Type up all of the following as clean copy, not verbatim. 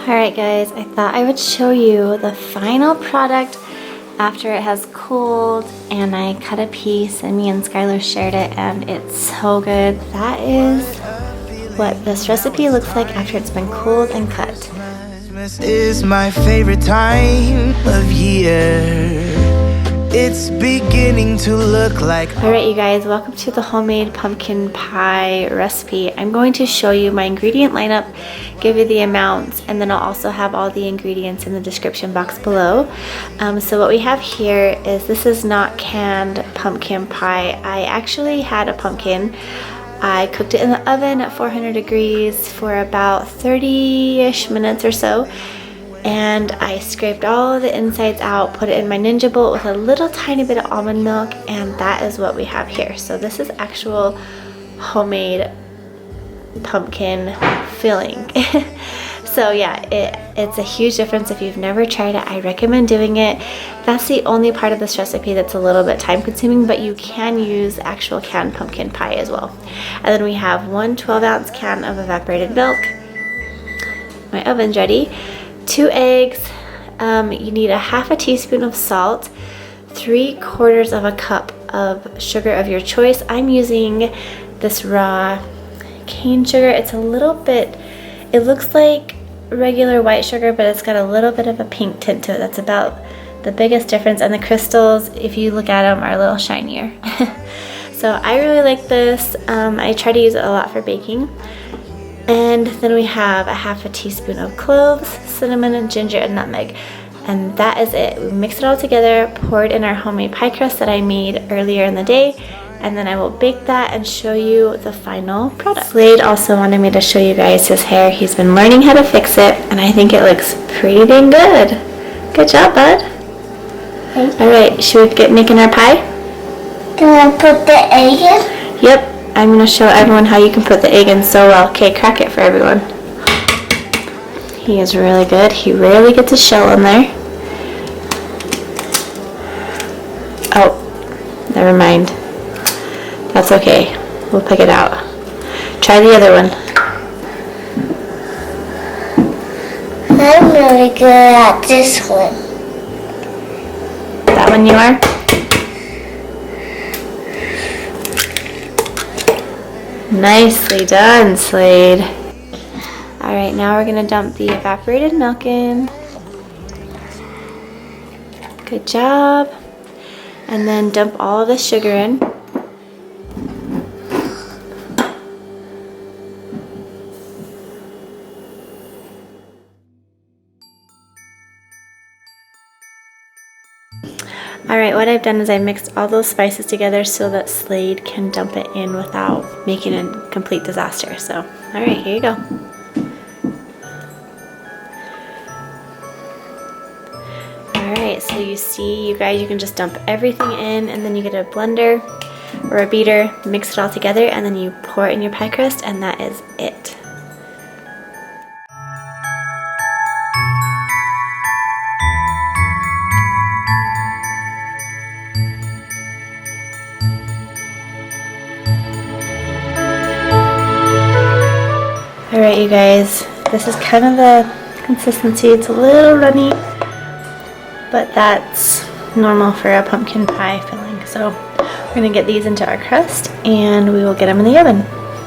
Alright guys, I thought I would show you the final product after it has cooled, and I cut a piece and me and Skylar shared it and it's so good. That is what this recipe looks like after it's been cooled and cut. Christmas is my favorite time of year. It's beginning to look like... Alright you guys, welcome to the homemade pumpkin pie recipe. I'm going to show you my ingredient lineup, give you the amounts, and then I'll also have all the ingredients in the description box below. So what we have here is, this is not canned pumpkin pie. I actually had a pumpkin. I cooked it in the oven at 400 degrees for about 30-ish minutes or so. And I scraped all the insides out, put it in my Ninja bowl with a little tiny bit of almond milk, and that is what we have here. So this is actual homemade pumpkin filling. So yeah, it's a huge difference. If you've never tried it, I recommend doing it. That's the only part of this recipe that's a little bit time consuming, but you can use actual canned pumpkin pie as well. And then we have one 12-ounce can of evaporated milk. My oven's ready. 2 eggs, you need a half a teaspoon of salt, 3/4 of a cup of sugar of your choice. I'm using this raw cane sugar. It's a little bit, it looks like regular white sugar, but it's got a little bit of a pink tint to it. That's about the biggest difference, and the crystals, if you look at them, are a little shinier. So I really like this. I try to use it a lot for baking. And then we have a half a teaspoon of cloves, cinnamon, and ginger, and nutmeg. And that is it. We mix it all together, pour it in our homemade pie crust that I made earlier in the day, and then I will bake that and show you the final product. Slade also wanted me to show you guys his hair. He's been learning how to fix it, and I think it looks pretty dang good. Good job, bud. Alright, should we get making our pie? Do I put the egg in? Yep. I'm going to show everyone how you can put the egg in so well. Okay, crack it for everyone. He is really good. He rarely gets a shell in there. Oh, never mind. That's okay. We'll pick it out. Try the other one. I'm really good at this one. That one you are? Nicely done, Slade. Alright, now we're going to dump the evaporated milk in. Good job. And then dump all of the sugar in. Alright, what I've done is I mixed all those spices together so that Slade can dump it in without making a complete disaster. So, alright, here you go. Alright, so you see, you guys, you can just dump everything in, and then you get a blender or a beater, mix it all together, and then you pour it in your pie crust, and that is it. Alright you guys, this is kind of the consistency. It's a little runny, but that's normal for a pumpkin pie filling. So we're going to get these into our crust and we will get them in the oven.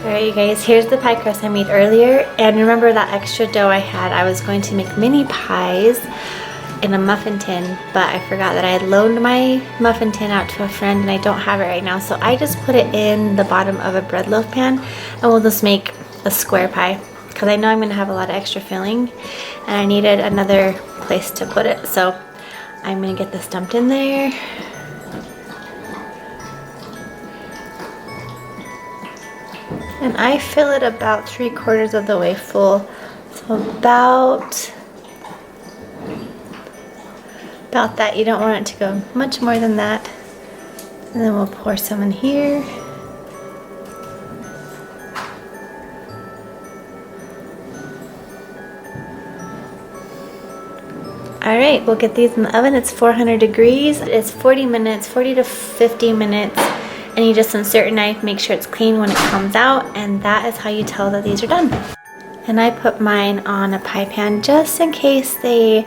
Alright you guys, here's the pie crust I made earlier, and remember that extra dough I had, I was going to make mini pies in a muffin tin, but I forgot that I had loaned my muffin tin out to a friend and I don't have it right now, so I just put it in the bottom of a bread loaf pan, and we'll just make a square pie because I know I'm going to have a lot of extra filling and I needed another place to put it. So I'm going to get this dumped in there. And I fill it about 3/4 of the way full. So about that. You don't want it to go much more than that. And then we'll pour some in here. Alright, we'll get these in the oven. It's 400 degrees. It's 40 minutes, 40 to 50 minutes. And you just insert your knife, make sure it's clean when it comes out, and that is how you tell that these are done. And I put mine on a pie pan just in case they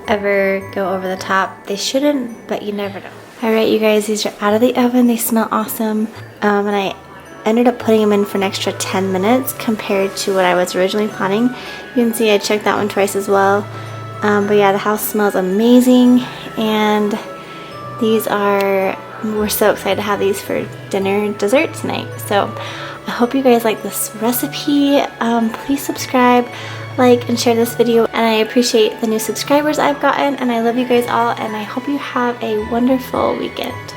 ever go over the top. They shouldn't, but you never know. Alright you guys, these are out of the oven. They smell awesome. And I ended up putting them in for an extra 10 minutes compared to what I was originally planning. You can see I checked that one twice as well. But yeah, the house smells amazing, and we're so excited to have these for dinner and dessert tonight. So I hope you guys like this recipe. Please subscribe, like, and share this video, and I appreciate the new subscribers I've gotten, and I love you guys all, and I hope you have a wonderful weekend.